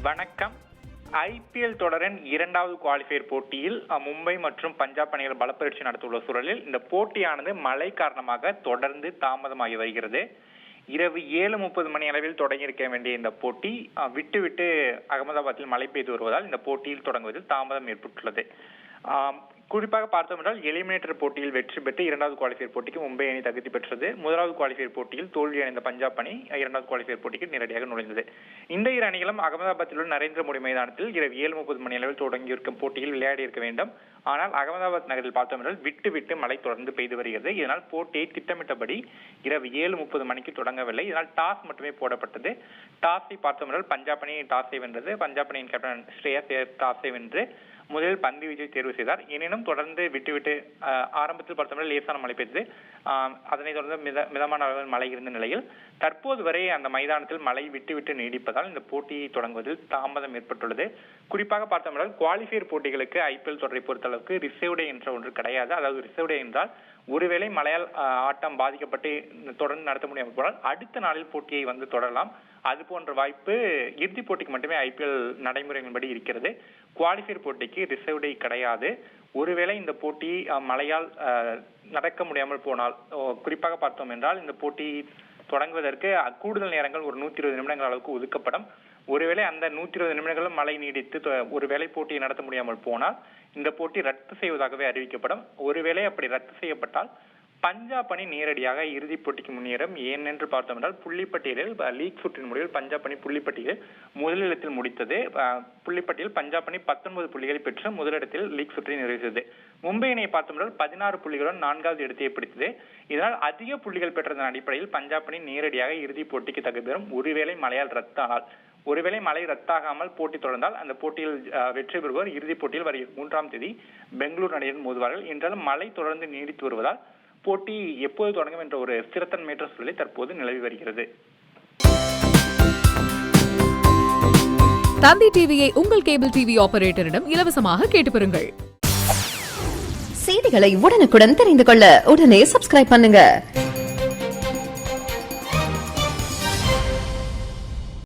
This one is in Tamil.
வணக்கம். ஐபிஎல் தொடரின் இரண்டாவது குவாலிஃபயர் போட்டியில் மும்பை மற்றும் பஞ்சாப் அணிகள் பலப்பரீட்சை நடத்தியுள்ள சூழலில் இந்த போட்டியானது மழை காரணமாக தொடர்ந்து தாமதமாகி வருகிறது. இரவு 7:30 மணி அளவில் தொடங்கியிருக்க வேண்டிய இந்த போட்டி விட்டு அகமதாபாத்தில் மழை பெய்து வருவதால் இந்த போட்டியில் தொடங்குவதில் தாமதம் ஏற்பட்டுள்ளது. குறிப்பாக பார்த்தோம் என்றால் எலிமினேட்டர் போட்டியில் வெற்றி பெற்று இரண்டாவது குவாலிஃபயர் போட்டிக்கு மும்பை அணி தகுதி பெற்றது. முதலாவது குவாலிஃபயர் போட்டியில் தோல்வி அடைந்த பஞ்சாப் அணி இரண்டாவது குவாலிஃபயர் போட்டிக்கு நேரடியாக நுழைந்தது. இந்த இரு அணிகளும் அகமதாபாத்தில் உள்ள நரேந்திர மோடி மைதானத்தில் இரவு 7:30 மணி அளவில் தொடங்கியிருக்கும் போட்டியில் விளையாடி இருக்க வேண்டும். ஆனால் அகமதாபாத் நகரில் பார்த்தோம் என்றால் விட்டு மழை தொடர்ந்து பெய்து வருகிறது. இதனால் போட்டியை திட்டமிட்டபடி இரவு 7:30 மணிக்கு தொடங்கவில்லை. இதனால் டாஸ் மட்டுமே போடப்பட்டது. டாஸை பார்த்தோம் என்றால் பஞ்சாப் அணி டாஸை வென்றது. பஞ்சாப் அணியின் கேப்டன் ஸ்ரேயஸ் டாஸை வென்று முதலில் பந்து வீச்சை தேர்வு செய்தார். எனினும் தொடர்ந்து விட்டு ஆரம்பத்தில் பார்த்தோம்னா லேசான மழை பெய்தது. அதனைத் தொடர்ந்து மிதமான அளவில் மழை இருந்த நிலையில் தற்போது வரை அந்த மைதானத்தில் மழை விட்டு நீடிப்பதால் இந்த போட்டியை தொடங்குவதில் தாமதம் ஏற்பட்டுள்ளது. குறிப்பாக பார்த்தோம்னா குவாலிஃபயர் போட்டிகளுக்கு ஐபிஎல் தொடரை பொறுத்தளவுக்கு ரிசர்வ் டே என்ற ஒன்று கிடையாது. அதாவது ரிசர்வ் டே என்றால் ஒருவேளை மழையால் ஆட்டம் பாதிக்கப்பட்டு தொடர்ந்து நடத்த முடியாமல் போனால் அடுத்த நாளில் போட்டியை வந்து தொடரலாம். அது போன்ற வாய்ப்பு இறுதிப் போட்டிக்கு மட்டுமே ஐபிஎல் நடைமுறைகளின்படி இருக்கிறது. குவாலிஃபயர் போட்டிக்கு ரிசர்வ் டே கிடையாது. ஒருவேளை இந்த போட்டி மழையால் நடக்க முடியாமல் போனால், குறிப்பாக பார்த்தோம் என்றால் இந்த போட்டி தொடங்குவதற்கு கூடுதல் நேரங்கள் ஒரு 120 நிமிடங்கள் அளவுக்கு ஒதுக்கப்படும். ஒருவேளை அந்த 120 நிமிடங்களும் மழை நீடித்து ஒருவேளை போட்டியை நடத்த முடியாமல் போனால் இந்த போட்டி ரத்து செய்வதாகவே அறிவிக்கப்படும். ஒருவேளை அப்படி ரத்து செய்யப்பட்டால் பஞ்சாப் அணி நேரடியாக இறுதிப் போட்டிக்கு முன்னேறும். ஏனென்று பார்த்தோம் என்றால் புள்ளிப்பட்டியலில் லீக் சுற்றின் முடிவில் பஞ்சாப் அணி புள்ளிப்பட்டியலில் முதலிடத்தில் முடித்தது. புள்ளிப்பட்டியல் பஞ்சாப் அணி 19 புள்ளிகளை பெற்று முதலிடத்தில் லீக் சுற்றி நிறைவு செய்தது. மும்பை அணியை பார்த்தோம் என்றால் 16 புள்ளிகளுடன் 4வது இடத்தை பிடித்தது. இதனால் அதிக புள்ளிகள் பெற்றதன் அடிப்படையில் பஞ்சாப் அணி நேரடியாக இறுதிப் போட்டிக்கு தகுதி பெறும். ஒருவேளை மழையால் ரத்தானால், ஒருவேளை மழை ரத்தாகாமல் போட்டி தொடர்ந்தால் அந்த போட்டியில் வெற்றி பெறுவோர் இறுதிப் போட்டியில் வருகிற 3ஆம் தேதி பெங்களூர் அணியுடன் மோதுவார்கள். என்றாலும் மழை தொடர்ந்து நீடித்து வருவதால் போட்டி எப்போது தொடங்கும் என்ற ஒரு ஸ்திரத்தன்மையற்ற சூழலை தற்போது நிலவி வருகிறது. தந்தி டிவியை உங்கள் கேபிள் டிவி ஆபரேட்டரிடம் இலவசமாக கேட்டு பெறுங்கள். செய்திகளை உடனுக்குடன் தெரிந்து கொள்ள உடனே சப்ஸ்கிரைப் பண்ணுங்க.